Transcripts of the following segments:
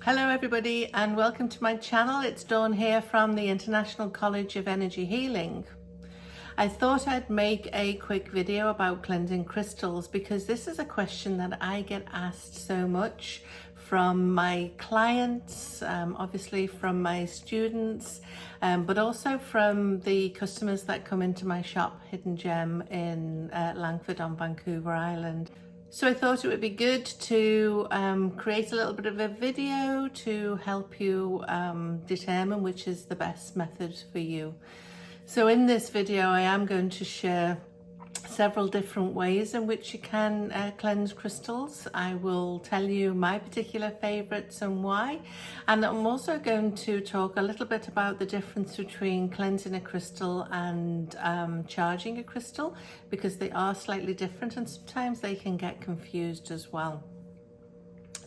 Hello everybody and welcome to my channel. It's Dawn here from the International College of Energy Healing. I thought I'd make a quick video about cleansing crystals because this is a question that I get asked so much from my clients, obviously from my students, but also from the customers that come into my shop, Hidden Gem in Langford on Vancouver Island. So I thought it would be good to create a little bit of a video to help you determine which is the best method for you. So in this video I am going to share several different ways in which you can cleanse crystals. I will tell you my particular favorites and why, and I'm also going to talk a little bit about the difference between cleansing a crystal and charging a crystal, because they are slightly different and sometimes they can get confused as well.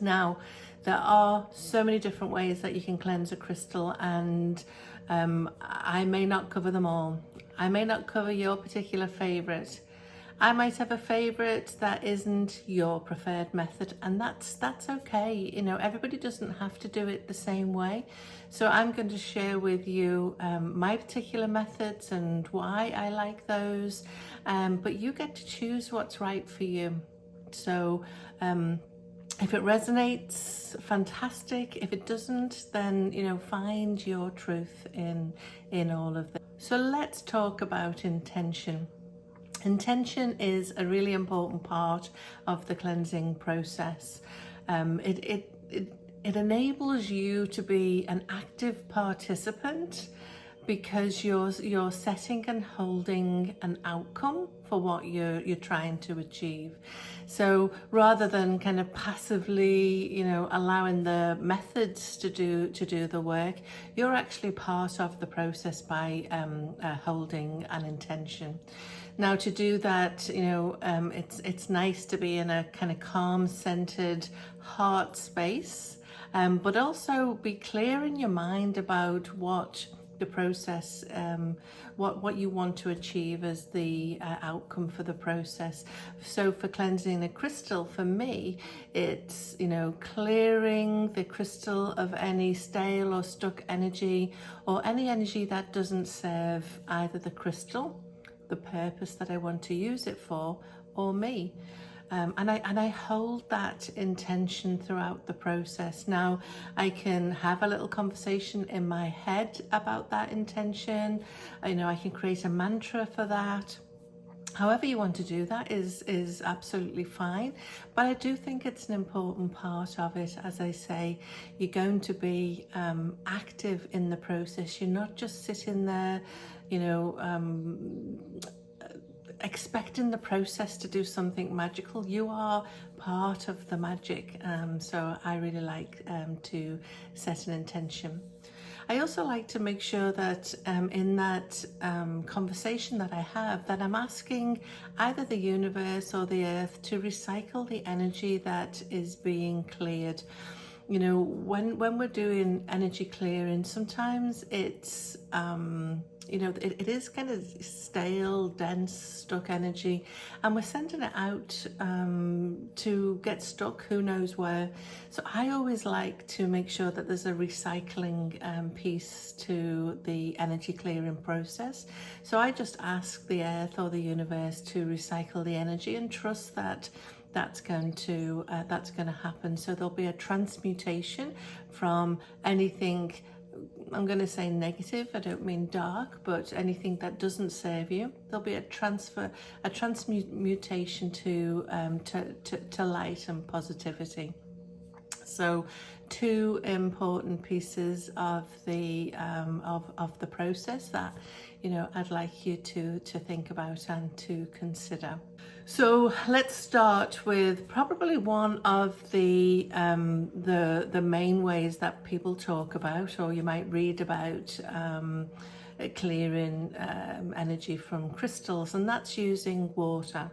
Now, there are so many different ways that you can cleanse a crystal, and I may not cover them all. I may not cover your particular favorite. I might have a favorite that isn't your preferred method, and that's okay. You know, everybody doesn't have to do it the same way. So I'm going to share with you my particular methods and why I like those, but you get to choose what's right for you. So if it resonates, fantastic. If it doesn't, then, you know, find your truth in all of this. So let's talk about intention. Intention is a really important part of the cleansing process. It enables you to be an active participant because you're setting and holding an outcome for what you're trying to achieve. So rather than kind of passively, you know, allowing the methods to do the work, you're actually part of the process by holding an intention. Now, to do that, you know, it's nice to be in a kind of calm, centered heart space, but also be clear in your mind about what the process, what you want to achieve as the outcome for the process. So for cleansing a crystal, for me, it's, you know, clearing the crystal of any stale or stuck energy, or any energy that doesn't serve either the crystal, the purpose that I want to use it for, or me. And I hold that intention throughout the process. Now, I can have a little conversation in my head about that intention. You know, I can create a mantra for that. However you want to do that is absolutely fine, but I do think it's an important part of it. As I say, you're going to be active in the process. You're not just sitting there, you know, expecting the process to do something magical. You are part of the magic. So I really like to set an intention. I also like to make sure that in that conversation that I have, that I'm asking either the universe or the earth to recycle the energy that is being cleared. You know, when we're doing energy clearing, sometimes it's you know, it is kind of stale, dense, stuck energy, and we're sending it out to get stuck who knows where. So I always like to make sure that there's a recycling piece to the energy clearing process. So I just ask the earth or the universe to recycle the energy and trust that that's going to happen. So there'll be a transmutation from anything, I'm going to say negative, I don't mean dark, but anything that doesn't serve you. There'll be a transmutation to light and positivity. So two important pieces of the process that, you know, I'd like you to think about and to consider. So let's start with probably one of the main ways that people talk about, or you might read about, clearing energy from crystals, and that's using water.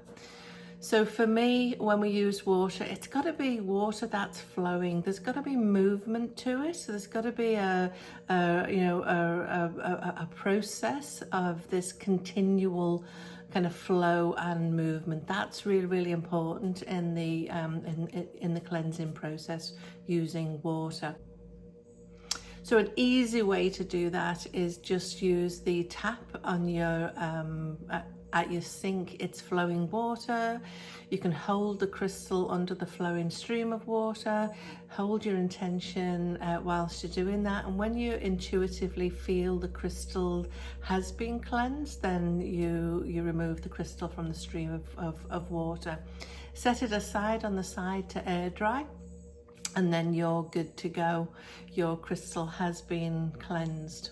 So for me, when we use water, it's got to be water that's flowing. There's got to be movement to it. So there's got to be a process of this continual kind of flow and movement. That's really, really important in the cleansing process using water. So an easy way to do that is just use the tap on your at your sink. It's flowing water. You can hold the crystal under the flowing stream of water, hold your intention whilst you're doing that, and when you intuitively feel the crystal has been cleansed, then you remove the crystal from the stream of water. Set it aside on the side to air dry, and then you're good to go. Your crystal has been cleansed.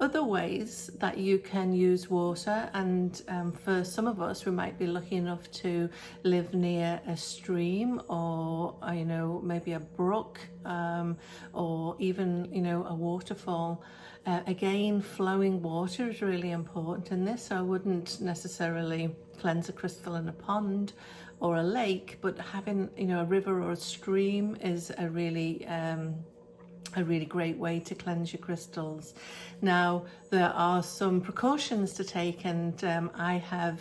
Other ways that you can use water, and for some of us, we might be lucky enough to live near a stream, or maybe a brook, or even a waterfall. Again, flowing water is really important in this. So I wouldn't necessarily cleanse a crystal in a pond or a lake, but having a river or a stream is a really great way to cleanse your crystals. Now, there are some precautions to take, and I have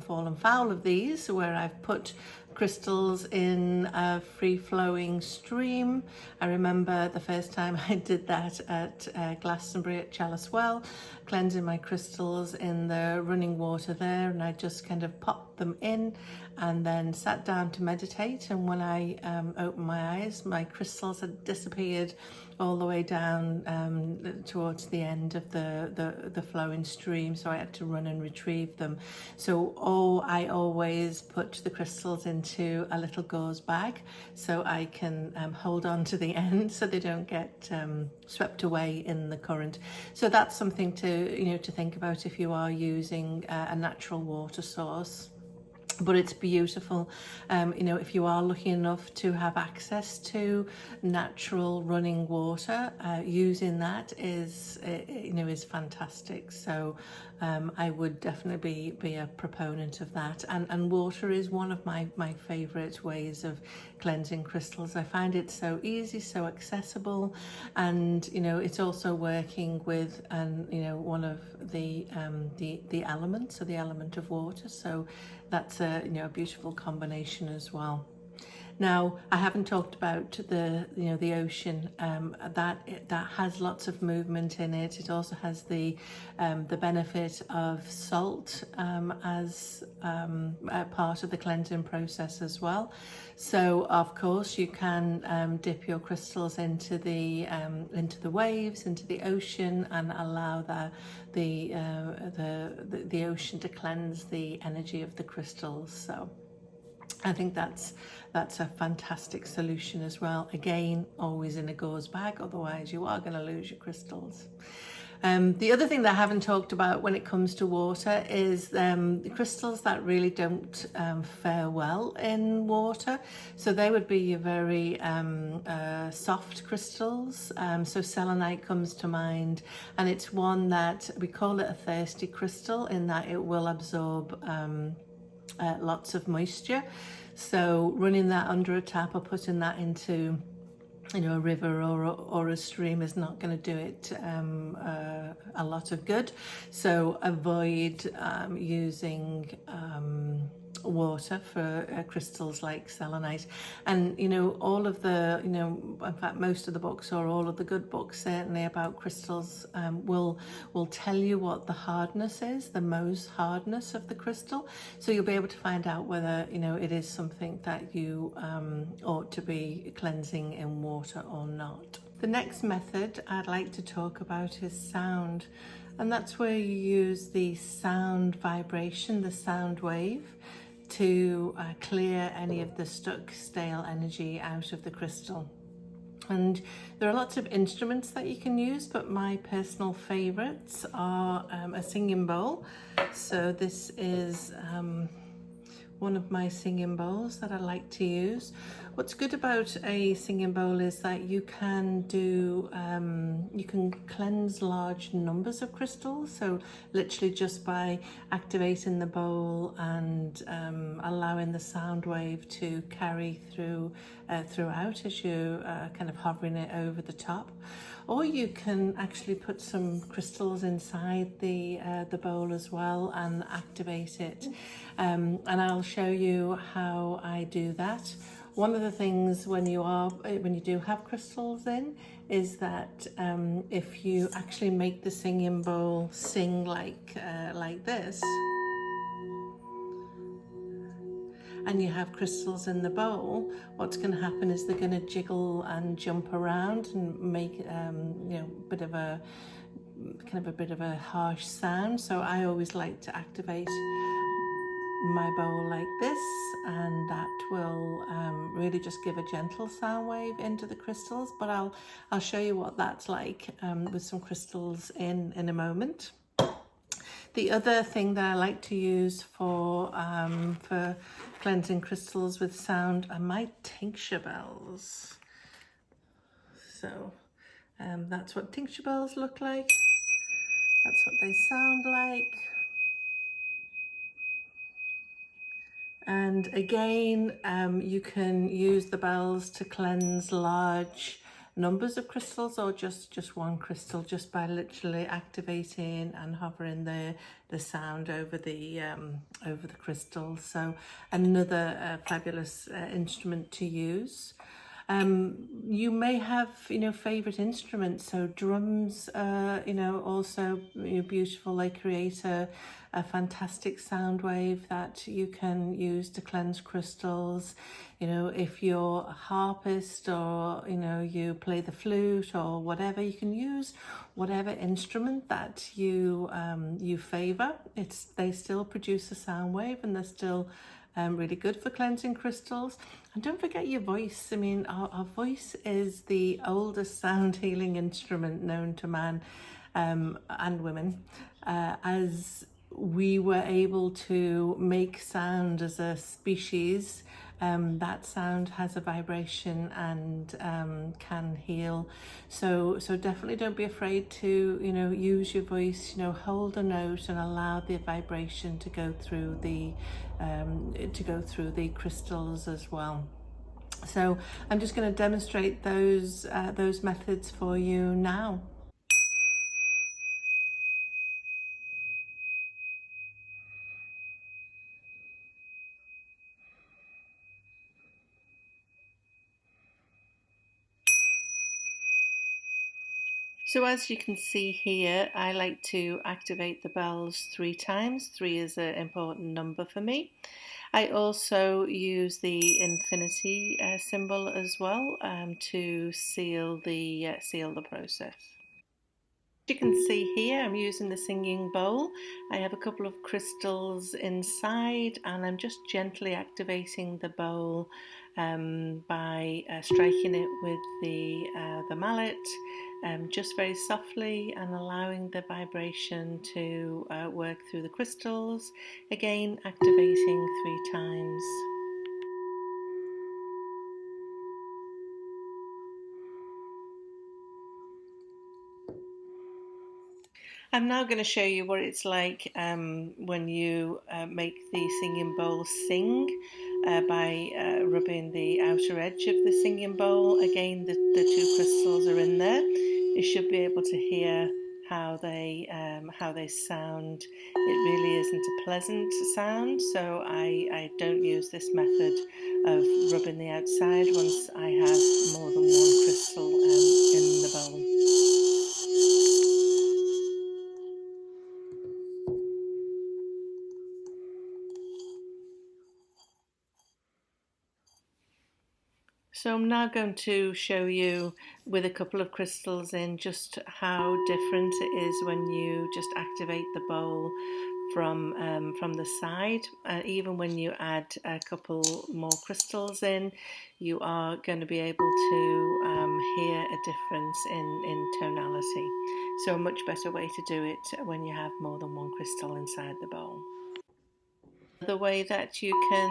fallen foul of these, where I've put crystals in a free-flowing stream. I remember the first time I did that at Glastonbury at Chalice Well, cleansing my crystals in the running water there, and I just kind of popped them in and then sat down to meditate. And when I opened my eyes, my crystals had disappeared all the way down towards the end of the flowing stream, so I had to run and retrieve them. So I always put the crystals into a little gauze bag, so I can hold on to the end so they don't get swept away in the current. So that's something to to think about if you are using a natural water source. But it's beautiful, if you are lucky enough to have access to natural running water, using that is fantastic. So I would definitely be a proponent of that. And water is one of my favorite ways of cleansing crystals. I find it so easy, so accessible, and it's also working with one of the elements, so the element of water. So that's a beautiful combination as well. Now, I haven't talked about the ocean. That has lots of movement in it. It also has the benefit of salt as a part of the cleansing process as well. So, of course, you can dip your crystals into the waves, into the ocean, and allow the ocean to cleanse the energy of the crystals. So I think that's a fantastic solution as well. Again, always in a gauze bag, otherwise you are going to lose your crystals. The other thing that I haven't talked about when it comes to water is the crystals that really don't fare well in water. So they would be your very soft crystals. So selenite comes to mind, and it's one that we call it a thirsty crystal in that it will absorb lots of moisture. So running that under a tap or putting that into a river or a stream is not going to do it a lot of good. So avoid using water for crystals like selenite. And all of the in fact most of the books, or all of the good books certainly, about crystals will tell you what the hardness is, the Mohs hardness of the crystal, so you'll be able to find out whether it is something that you ought to be cleansing in water or not. The next method I'd like to talk about is sound, and that's where you use the sound vibration, the sound wave, to clear any of the stuck, stale energy out of the crystal. And there are lots of instruments that you can use, but my personal favorites are a singing bowl. So this is one of my singing bowls that I like to use. What's good about a singing bowl is that you can you can cleanse large numbers of crystals. So literally just by activating the bowl and allowing the sound wave to carry throughout as you kind of hovering it over the top. Or you can actually put some crystals inside the bowl as well and activate it. And I'll show you how I do that. One of the things when you do have crystals in is that if you actually make the singing bowl sing like this, and you have crystals in the bowl, what's going to happen is they're going to jiggle and jump around and make a bit of a harsh sound. So I always like to activate my bowl like this, and that will really just give a gentle sound wave into the crystals. But I'll show you what that's like with some crystals in a moment. The other thing that I like to use for cleansing crystals with sound are my tincture bells. So that's what tincture bells look like. That's what they sound like. And again, you can use the bells to cleanse large numbers of crystals, or just one crystal, just by literally activating and hovering the sound over the crystal. So another fabulous instrument to use. You may have favorite instruments, so drums also beautiful. They create a fantastic sound wave that you can use to cleanse crystals. If you're a harpist, or you play the flute or whatever, you can use whatever instrument that you favor. They still produce a sound wave, and they're still really good for cleansing crystals. And don't forget your voice. I mean, our voice is the oldest sound healing instrument known to man and women. As we were able to make sound as a species, that sound has a vibration and can heal. So definitely don't be afraid to use your voice. Hold a note and allow the vibration to go through the crystals as well. So I'm just going to demonstrate those methods for you now. So as you can see here, I like to activate the bells 3 times. 3 is an important number for me. I also use the infinity symbol as well to seal the process. You can see here I'm using the singing bowl. I have a couple of crystals inside, and I'm just gently activating the bowl by striking it with the mallet, just very softly, and allowing the vibration to work through the crystals. Again, activating 3 times. I'm now going to show you what it's like when you make the singing bowl sing by rubbing the outer edge of the singing bowl. Again, the 2 crystals are in there. You should be able to hear how they sound. It really isn't a pleasant sound, so I don't use this method of rubbing the outside once I have more than 1 crystal in the bowl. So I'm now going to show you with a couple of crystals in just how different it is when you just activate the bowl from the side. Even when you add a couple more crystals in, you are going to be able to hear a difference in tonality. So a much better way to do it when you have more than 1 crystal inside the bowl. The way that you can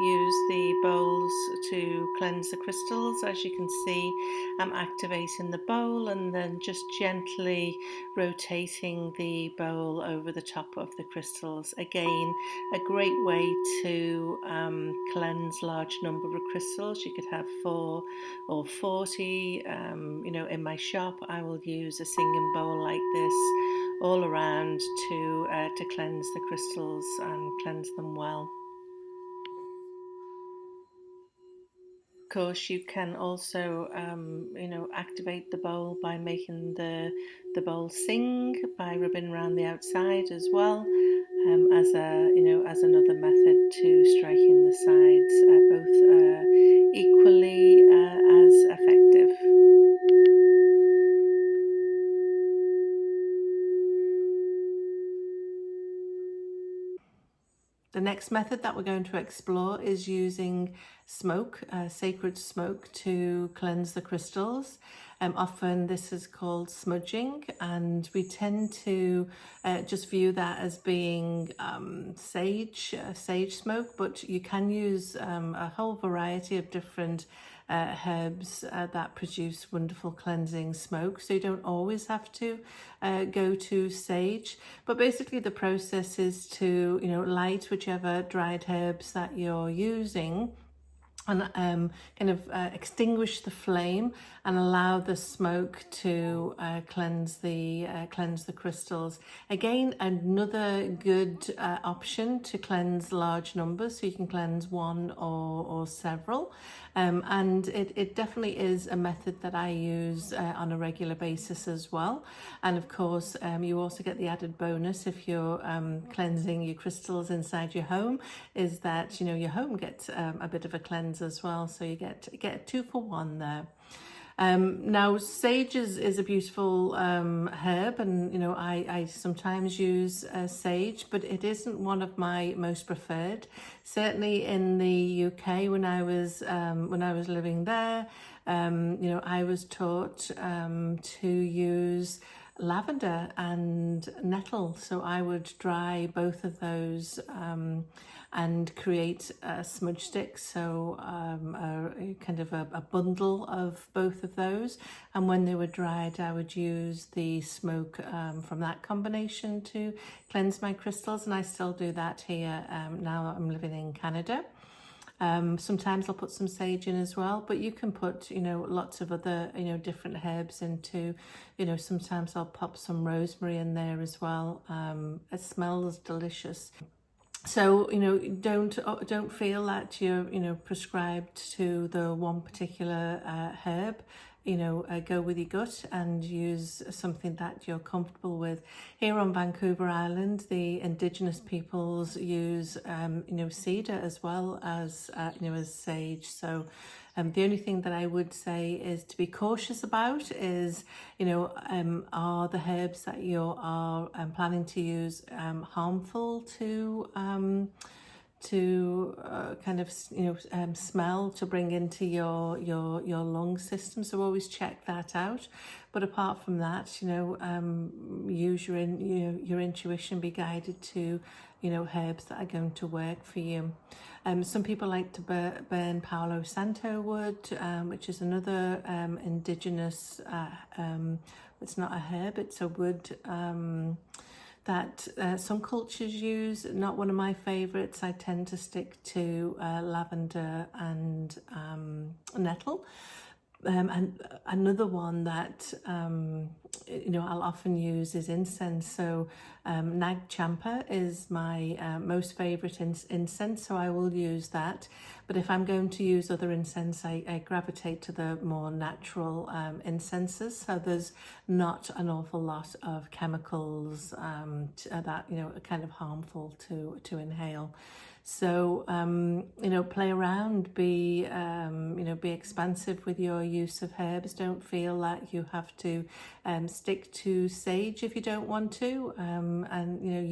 use the bowls to cleanse the crystals, as you can see, I'm activating the bowl and then just gently rotating the bowl over the top of the crystals. Again, a great way to cleanse large number of crystals. You could have 4 or 40. In my shop, I will use a singing bowl like this all around to cleanse the crystals and cleanse them well. course, you can also, activate the bowl by making the bowl sing by rubbing around the outside as well, as another method to striking the sides, both equally as effective. The next method that we're going to explore is using smoke, sacred smoke, to cleanse the crystals. Often this is called smudging, and we tend to just view that as being sage smoke, but you can use a whole variety of different herbs that produce wonderful cleansing smoke, so you don't always have to go to sage. But basically the process is to light whichever dried herbs that you're using and extinguish the flame and allow the smoke to cleanse the crystals. Again, another good option to cleanse large numbers, so you can cleanse one or several. And it definitely is a method that I use on a regular basis as well. And of course, you also get the added bonus if you're cleansing your crystals inside your home, is that your home gets a bit of a cleanse as well. So you get a 2-for-1 there. Now, sage is a beautiful herb, and I sometimes use sage, but it isn't one of my most preferred. Certainly in the UK, when I was living there, I was taught to use lavender and nettle, so I would dry both of those and create smudge sticks, so a kind of a bundle of both of those, and when they were dried I would use the smoke from that combination to cleanse my crystals, and I still do that here now I'm living in Canada. Sometimes I'll put some sage in as well, but you can put lots of other different herbs into, sometimes I'll pop some rosemary in there as well. It smells delicious. So don't feel that you're prescribed to the one particular herb. Go with your gut and use something that you're comfortable with. Here on Vancouver Island, the Indigenous peoples use cedar as well as as sage. So the only thing that I would say is to be cautious about is, are the herbs that you are planning to use harmful to smell, to bring into your lung system, so always check that out. But apart from that, use your intuition, be guided to herbs that are going to work for you. Some people like to burn Palo Santo wood, which is another indigenous, it's not a herb, it's a wood that some cultures use. Not one of my favorites. I tend to stick to lavender and nettle. And another one that I'll often use is incense. So Nag Champa is my most favorite incense, so I will use that. But if I'm going to use other incense, I gravitate to the more natural incenses. So there's not an awful lot of chemicals that are kind of harmful to inhale. So play around, be expansive with your use of herbs. Don't feel that you have to stick to sage if you don't want to, and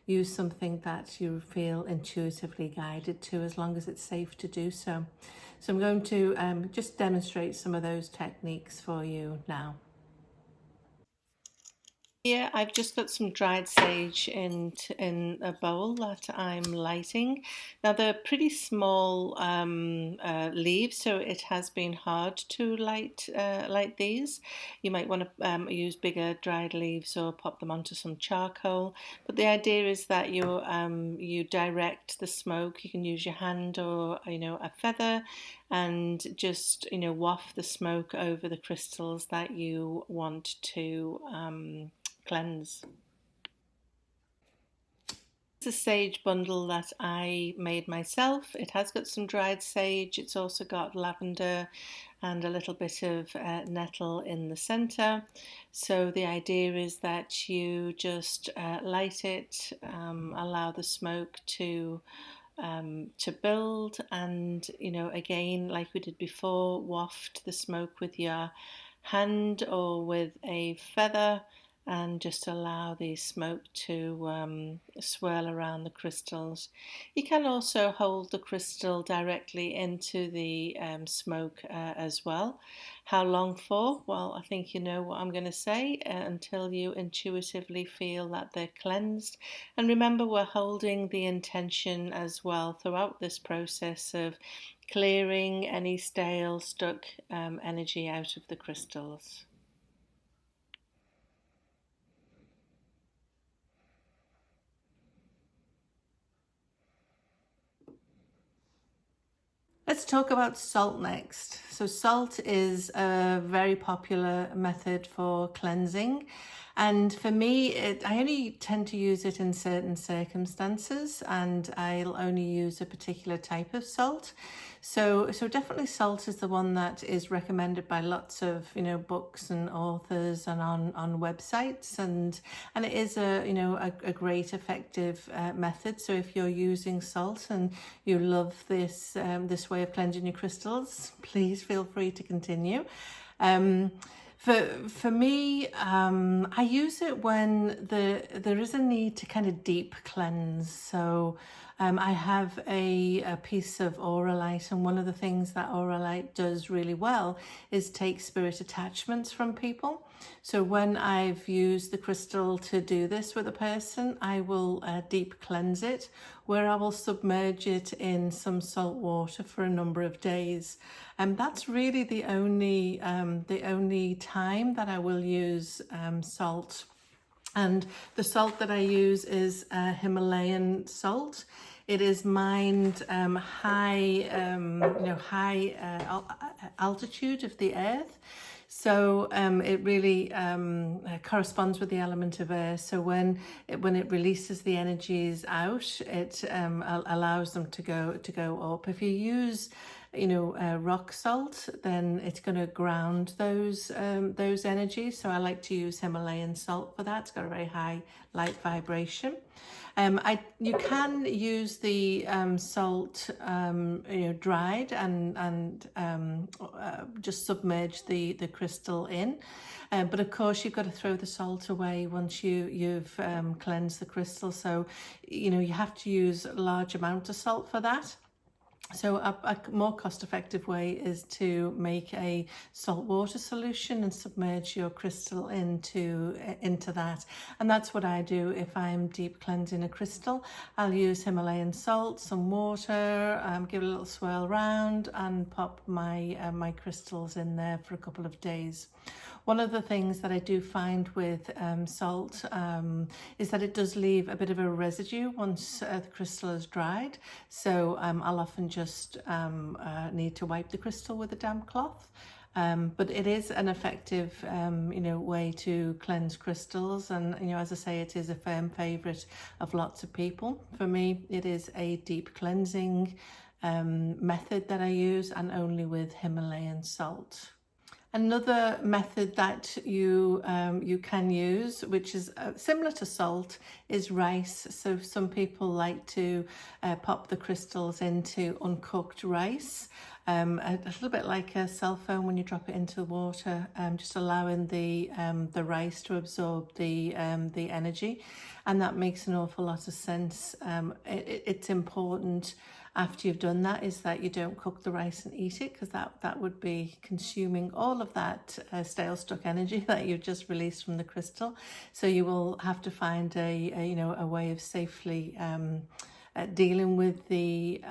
use something that you feel intuitively guided to, as long as it's safe to do so. So I'm going to just demonstrate some of those techniques for you now. Here I've just got some dried sage in a bowl that I'm lighting. Now they're pretty small leaves, so it has been hard to light these. You might want to use bigger dried leaves or pop them onto some charcoal. But the idea is that you direct the smoke. You can use your hand or a feather, and just waft the smoke over the crystals that you want to cleanse. It's a sage bundle that I made myself. It has got some dried sage. It's also got lavender and a little bit of nettle in the center. So the idea is that you just light it, allow the smoke to build, and again, like we did before, waft the smoke with your hand or with a feather, and just allow the smoke to swirl around the crystals. You can also hold the crystal directly into the smoke as well. How long for? Well, I think you know what I'm going to say, until you intuitively feel that they're cleansed. And remember, we're holding the intention as well throughout this process of clearing any stale, stuck energy out of the crystals. Let's talk about salt next. So salt is a very popular method for cleansing. And for me, I only tend to use it in certain circumstances, and I'll only use a particular type of salt. So definitely salt is the one that is recommended by lots of books and authors and on websites, and it is a great effective method. So if you're using salt and you love this way of cleansing your crystals, please feel free to continue. For me, I use it when there is a need to kind of deep cleanse. So I have a piece of Auralite, and one of the things that Auralite does really well is take spirit attachments from people. So when I've used the crystal to do this with a person, I will deep cleanse it, where I will submerge it in some salt water for a number of days. And that's really the only time that I will use salt. And the salt that I use is Himalayan salt. It is mined high altitude of the earth. So it really corresponds with the element of air. So when it releases the energies out, it allows them to go up. If you use rock salt, then it's going to ground those energies. So I like to use Himalayan salt for that. It's got a very high light vibration. You can use the salt dried and just submerge the crystal in, but of course you've got to throw the salt away once you've cleansed the crystal. So you have to use a large amount of salt for that. So a more cost-effective way is to make a saltwater solution and submerge your crystal into that. And that's what I do if I'm deep cleansing a crystal. I'll use Himalayan salt, some water, give it a little swirl around, and pop my crystals in there for a couple of days. One of the things that I do find with salt is that it does leave a bit of a residue once the crystal is dried. So I'll often just need to wipe the crystal with a damp cloth. But it is an effective, way to cleanse crystals. And, as I say, it is a firm favourite of lots of people. For me, it is a deep cleansing method that I use, and only with Himalayan salt. Another method that you can use, which is similar to salt, is rice. So some people like to pop the crystals into uncooked rice, a little bit like a cell phone when you drop it into the water, just allowing the rice to absorb the energy, and that makes an awful lot of sense. It's important after you've done that is that you don't cook the rice and eat it, because that would be consuming all of that stale stuck energy that you've just released from the crystal. So you will have to find a way of safely dealing with the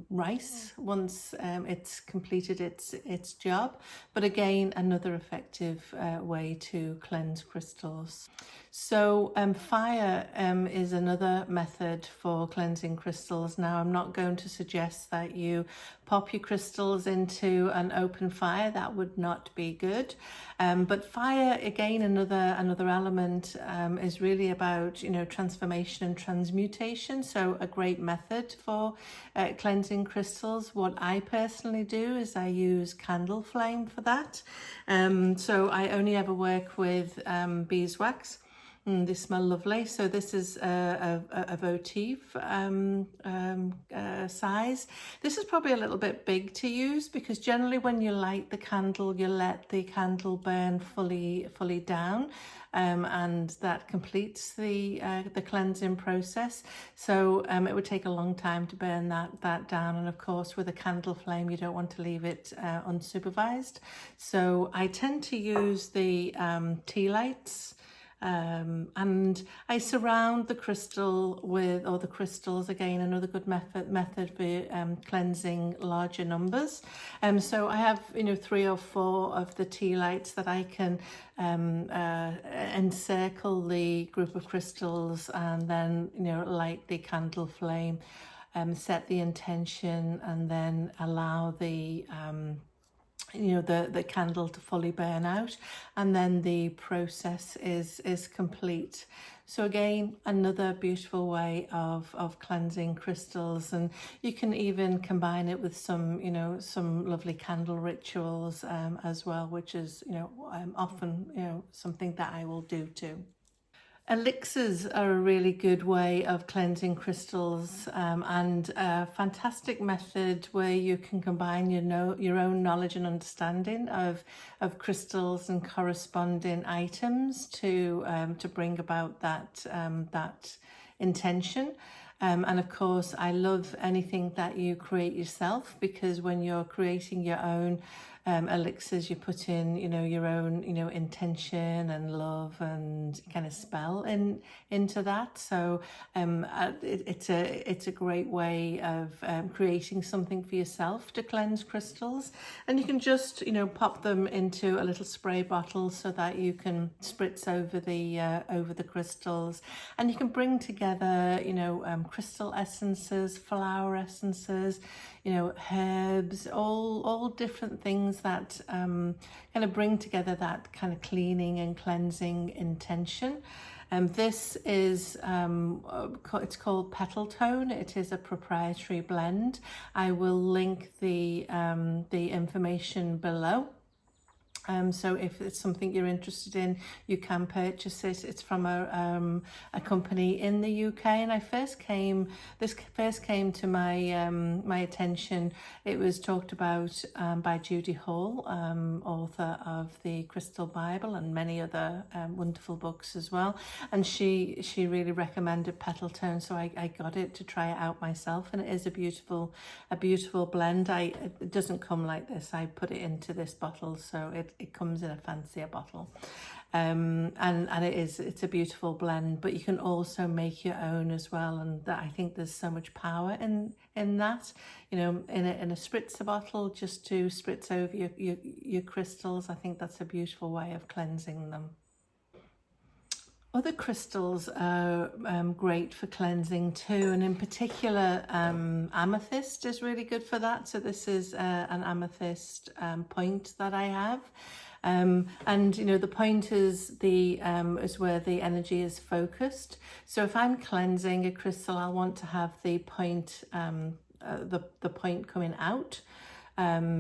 rice once it's completed its job. But again, another effective way to cleanse crystals. So fire is another method for cleansing crystals. Now, I'm not going to suggest that you pop your crystals into an open fire, that would not be good. But fire, again, another element, is really about, you know, transformation and transmutation. So a great method for cleansing crystals. What I personally do is I use candle flame for that. So I only ever work with beeswax. They smell lovely. So this is a votive size. This is probably a little bit big to use, because generally when you light the candle, you let the candle burn fully down. And that completes the cleansing process. So it would take a long time to burn that down, and of course with a candle flame you don't want to leave it unsupervised. So I tend to use the tea lights. And I surround the crystal with, or the crystals, again, another good method for cleansing larger numbers. So I have, you know, 3 or 4 of the tea lights that I can encircle the group of crystals, and then, you know, light the candle flame, set the intention, and then allow the you know, the candle to fully burn out, and then the process is complete. So again, another beautiful way of cleansing crystals, and you can even combine it with some, you know, some lovely candle rituals as well, which is, you know, often, you know, something that I will do too. Elixirs are a really good way of cleansing crystals, and a fantastic method where you can combine your own knowledge and understanding of crystals and corresponding items to bring about that intention. And of course, I love anything that you create yourself, because when you're creating your own elixirs, you put in, you know, your own, you know, intention and love and kind of spell into that. So it's a great way of creating something for yourself to cleanse crystals. And you can just, you know, pop them into a little spray bottle so that you can spritz over the crystals, and you can bring together, you know, crystal essences, flower essences, you know, herbs, all different things that kind of bring together that kind of cleaning and cleansing intention. This is, it's called Petal Tone. It is a proprietary blend. I will link the information below. So if it's something you're interested in, you can purchase it. It's from a company in the UK, and this first came to my my attention. It was talked about by Judy Hall, author of the Crystal Bible and many other wonderful books as well. And she really recommended Petal Tone, so I got it to try it out myself, and it is a beautiful blend. It doesn't come like this. I put it into this bottle, so it comes in a fancier bottle, and it's a beautiful blend. But you can also make your own as well, and I think there's so much power in that, you know, in a spritzer bottle, just to spritz over your crystals. I think that's a beautiful way of cleansing them. Other crystals are great for cleansing too, and in particular amethyst is really good for that. So this is an amethyst point that I have, and you know, the point is is where the energy is focused. So if I'm cleansing a crystal, I'll want to have the point the point coming out,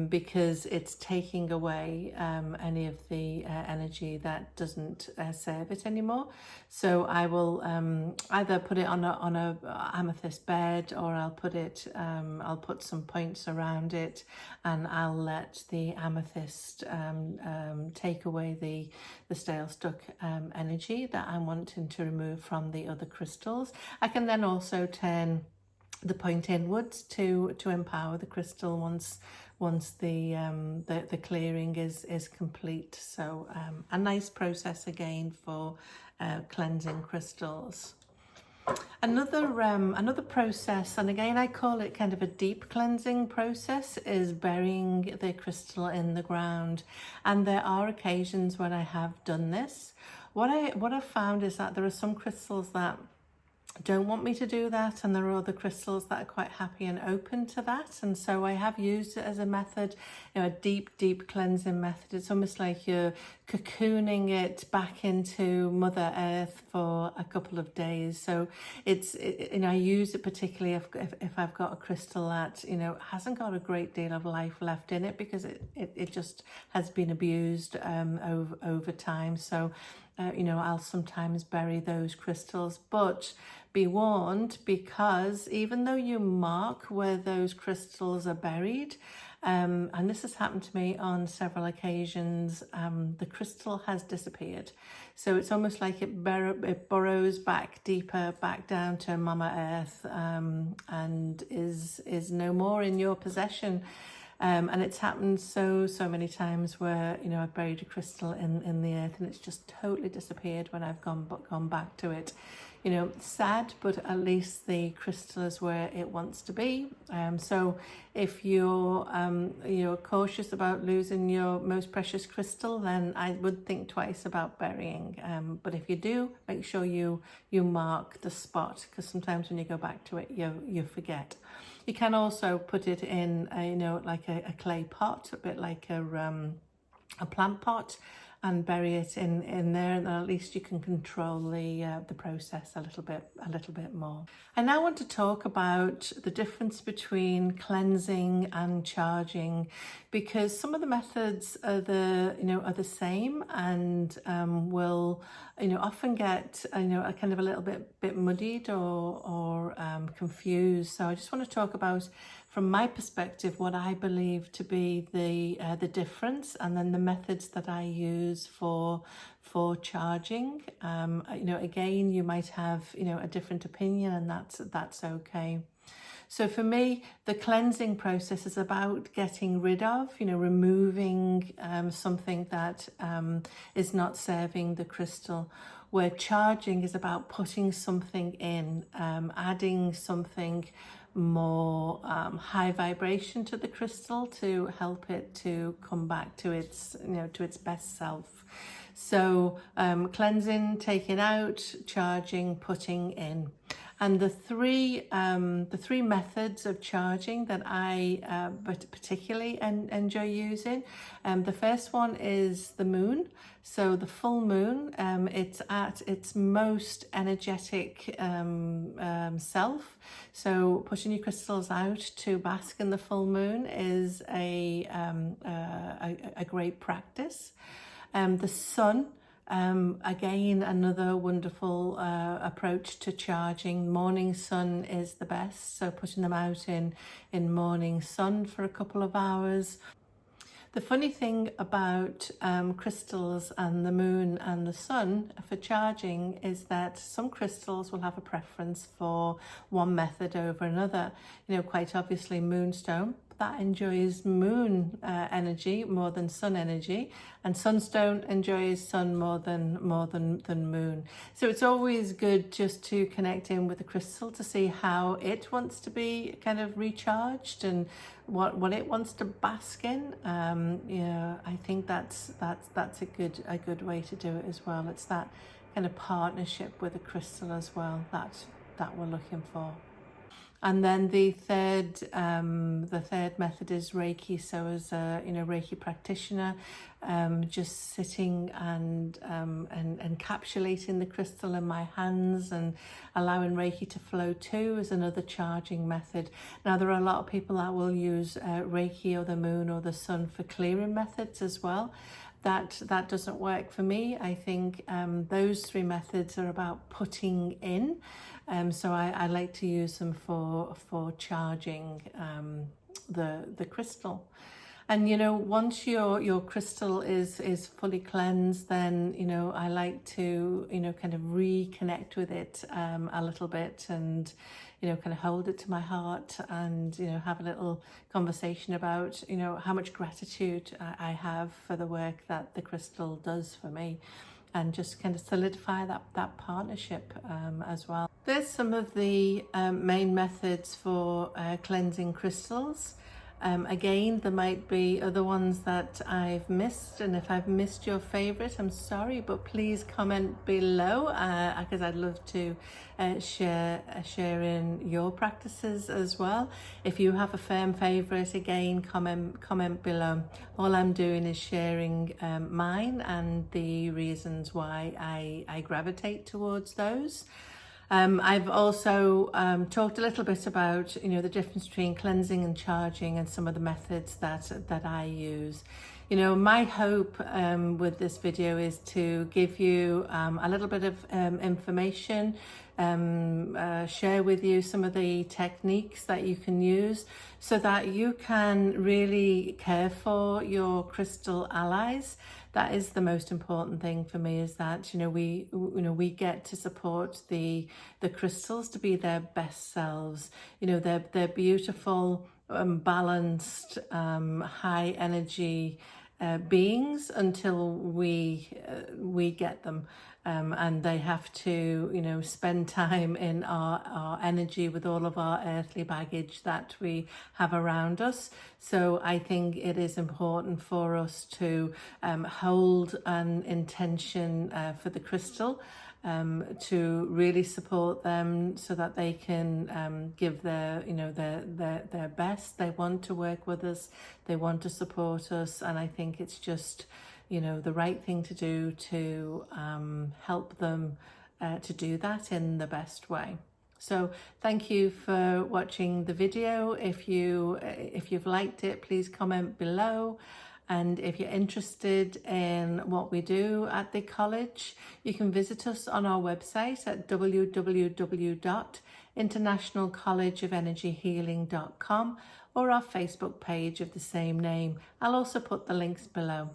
because it's taking away any of the energy that doesn't serve it anymore. So I will either put it on a amethyst bed, or I'll put some points around it, and I'll let the amethyst take away the stale stuck energy that I'm wanting to remove from the other crystals. I can then also turn the point inwards to empower the crystal once the clearing is complete. So a nice process again for cleansing crystals. Another process, and again I call it kind of a deep cleansing process, is burying the crystal in the ground. And there are occasions when I have done this. What I've found is that there are some crystals that don't want me to do that, and there are other crystals that are quite happy and open to that. And so I have used it as a method, a deep cleansing method. It's almost like you're cocooning it back into Mother Earth for a couple of days. So I use it particularly if I've got a crystal that hasn't got a great deal of life left in it, because it just has been abused over time. So I'll sometimes bury those crystals, but be warned, because even though you mark where those crystals are buried, and this has happened to me on several occasions, the crystal has disappeared. So it's almost like it burrows back deeper, back down to Mama Earth, and is no more in your possession. And it's happened so many times where I've buried a crystal in the earth and it's just totally disappeared when I've gone back to it. Sad, but at least the crystal is where it wants to be. So if you're cautious about losing your most precious crystal, then I would think twice about burying. But if you do, make sure you mark the spot, because sometimes when you go back to it, you forget. You can also put it in like a clay pot, a bit like a plant pot, and bury it in there, and at least you can control the process a little bit more. I now want to talk about the difference between cleansing and charging, because some of the methods are the same, and will often get a kind of a little bit muddied or confused. So I just want to talk about, from my perspective, what I believe to be the difference, and then the methods that I use for charging. Again, you might have a different opinion, and that's okay. So for me, the cleansing process is about getting rid of, removing something that is not serving the crystal, where charging is about putting something in, adding something more high vibration to the crystal to help it to come back to its best self. So cleansing, taking out, charging, putting in. And the three methods of charging that I particularly enjoy using, the first one is the moon. So the full moon, it's at its most energetic self. So putting your crystals out to bask in the full moon is a great practice. The sun, again, another wonderful approach to charging. Morning sun is the best, so putting them out in morning sun for a couple of hours. The funny thing about crystals and the moon and the sun for charging is that some crystals will have a preference for one method over another. Quite obviously moonstone, that enjoys moon energy more than sun energy, and sunstone enjoys sun more than moon. So it's always good just to connect in with the crystal to see how it wants to be kind of recharged and what it wants to bask in. I think that's a good way to do it as well. It's that kind of partnership with the crystal as well that we're looking for. And then the third method is Reiki. So as a Reiki practitioner, just sitting and encapsulating the crystal in my hands and allowing Reiki to flow too is another charging method. Now there are a lot of people that will use Reiki or the moon or the sun for clearing methods as well. That doesn't work for me. I think those three methods are about putting in. So I like to use them for charging the crystal. And once your crystal is fully cleansed, then I like to kind of reconnect with it a little bit, and kind of hold it to my heart, and have a little conversation about how much gratitude I have for the work that the crystal does for me, and just kind of solidify that partnership as well. There's some of the main methods for cleansing crystals. Again, there might be other ones that I've missed, and if I've missed your favorite, I'm sorry, but please comment below because I'd love to share in your practices as well. If you have a firm favorite, again, comment below. All I'm doing is sharing mine and the reasons why I gravitate towards those. I've also talked a little bit about, the difference between cleansing and charging and some of the methods that I use. My hope with this video is to give you a little bit of information, share with you some of the techniques that you can use so that you can really care for your crystal allies. That is the most important thing for me, is that we get to support the crystals to be their best selves. They're beautiful, balanced, high energy beings until we get them. And they have to, spend time in our energy with all of our earthly baggage that we have around us. So I think it is important for us to hold an intention for the crystal, to really support them so that they can give their best. They want to work with us, they want to support us, and I think it's just the right thing to do to help them to do that in the best way. So thank you for watching the video. If you've liked it, please comment below. And if you're interested in what we do at the college, you can visit us on our website at www.internationalcollegeofenergyhealing.com or our Facebook page of the same name. I'll also put the links below.